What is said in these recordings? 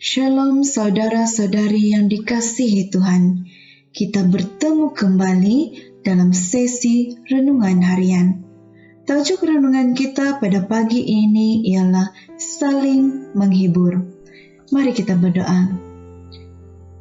Shalom saudara-saudari yang dikasihi Tuhan. Kita bertemu kembali dalam sesi renungan harian. Tajuk renungan kita pada pagi ini ialah saling menghibur. Mari kita berdoa.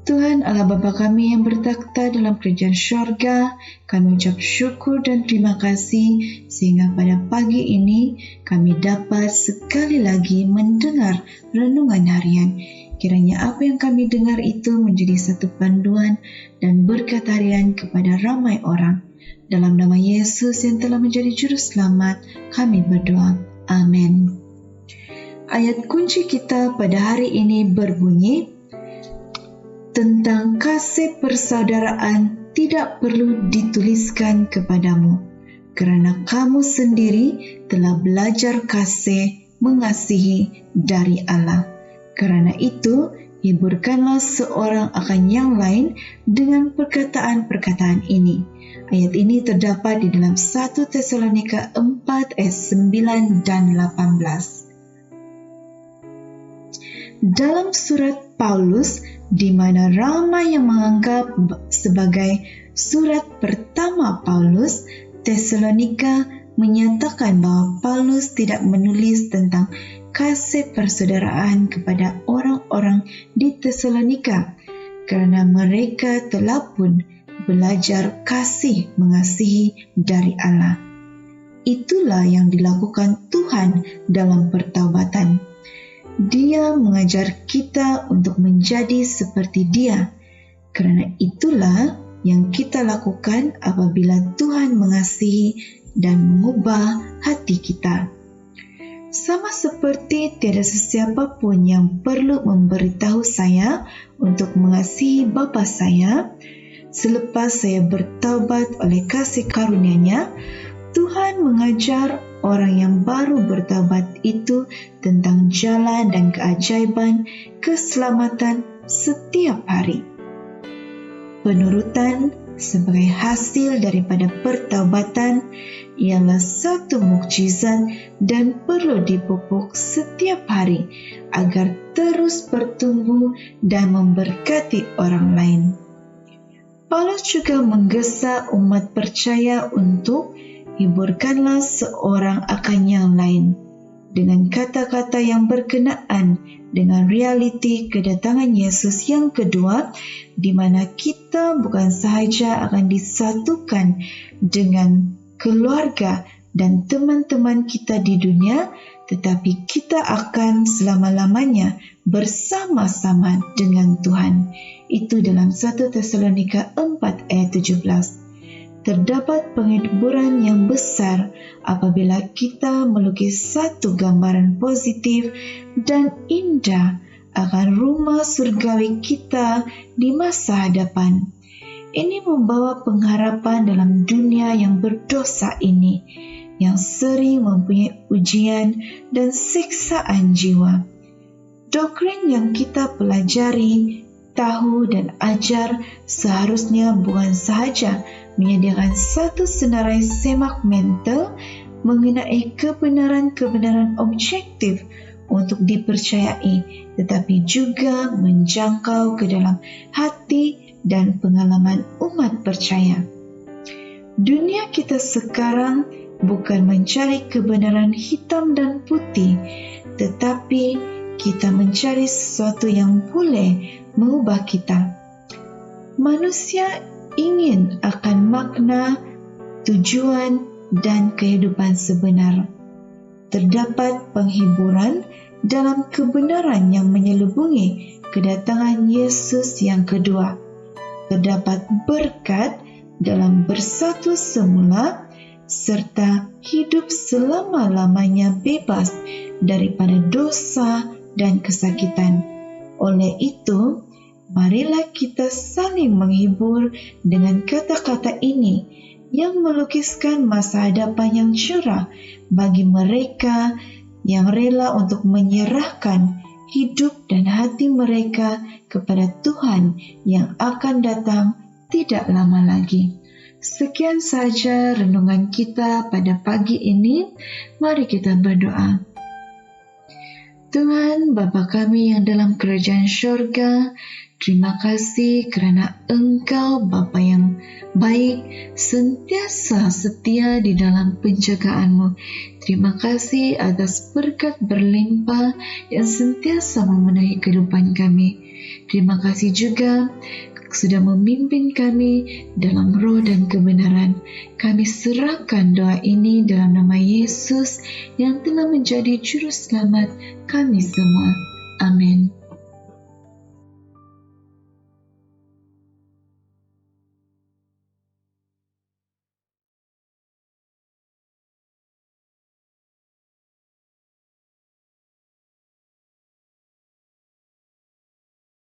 Tuhan Allah Bapa kami yang bertakhta dalam kerajaan syurga, kami ucap syukur dan terima kasih sehingga pada pagi ini kami dapat sekali lagi mendengar renungan harian. Kiranya apa yang kami dengar itu menjadi satu panduan dan berkat harian kepada ramai orang. Dalam nama Yesus yang telah menjadi juru selamat, kami berdoa. Amin. Ayat kunci kita pada hari ini berbunyi, tentang kasih persaudaraan tidak perlu dituliskan kepadamu, karena kamu sendiri telah belajar kasih mengasihi dari Allah. Karena itu, hiburkanlah seorang akan yang lain dengan perkataan-perkataan ini. Ayat ini terdapat di dalam 1 Tesalonika 4 ayat 9 dan 18. Dalam surat Paulus, di mana ramai yang menganggap sebagai surat pertama Paulus, Tesalonika menyatakan bahwa Paulus tidak menulis tentang kasih persaudaraan kepada orang-orang di Tesalonika, karena mereka telah pun belajar kasih mengasihi dari Allah. Itulah yang dilakukan Tuhan dalam pertaubatan. Dia mengajar kita untuk menjadi seperti Dia. Karena itulah yang kita lakukan apabila Tuhan mengasihi dan mengubah hati kita. Sama seperti tiada sesiapa pun yang perlu memberitahu saya untuk mengasihi Bapa saya, selepas saya bertaubat oleh kasih karunia-Nya, Tuhan mengajar orang yang baru bertaubat itu tentang jalan dan keajaiban keselamatan setiap hari. Penurutan sebagai hasil daripada pertaubatan ialah satu mukjizat dan perlu dipupuk setiap hari agar terus bertumbuh dan memberkati orang lain. Paulus juga menggesa umat percaya untuk hiburkanlah seorang akan yang lain dengan kata-kata yang berkenaan dengan realiti kedatangan Yesus yang kedua, di mana kita bukan sahaja akan disatukan dengan keluarga dan teman-teman kita di dunia, tetapi kita akan selama-lamanya bersama-sama dengan Tuhan. Itu dalam 1 Tesalonika 4 ayat 17. Terdapat penghiburan yang besar apabila kita melukis satu gambaran positif dan indah akan rumah surgawi kita di masa hadapan. Ini membawa pengharapan dalam dunia yang berdosa ini, yang sering mempunyai ujian dan siksaan jiwa. Doktrin yang kita pelajari, tahu dan ajar seharusnya bukan sahaja menyediakan satu senarai semak mental mengenai kebenaran-kebenaran objektif untuk dipercayai, tetapi juga menjangkau ke dalam hati dan pengalaman umat percaya. Dunia kita sekarang bukan mencari kebenaran hitam dan putih, tetapi kita mencari sesuatu yang boleh mengubah kita. Manusia ingin akan makna, tujuan, dan kehidupan sebenar. Terdapat penghiburan dalam kebenaran yang menyelubungi kedatangan Yesus yang kedua. Terdapat berkat dalam bersatu semula, serta hidup selama-lamanya bebas daripada dosa dan kesakitan. Oleh itu, marilah kita saling menghibur dengan kata-kata ini yang melukiskan masa hadapan yang cerah bagi mereka yang rela untuk menyerahkan hidup dan hati mereka kepada Tuhan yang akan datang tidak lama lagi. Sekian saja renungan kita pada pagi ini. Mari kita berdoa. Tuhan Bapa kami yang dalam kerajaan syurga, terima kasih kerana Engkau Bapa yang baik, sentiasa setia di dalam penjagaan-Mu. Terima kasih atas berkat berlimpah yang sentiasa memenuhi kehidupan kami. Terima kasih juga sudah memimpin kami dalam roh dan kebenaran. Kami serahkan doa ini dalam nama Yesus yang telah menjadi juru selamat kami semua. Amin.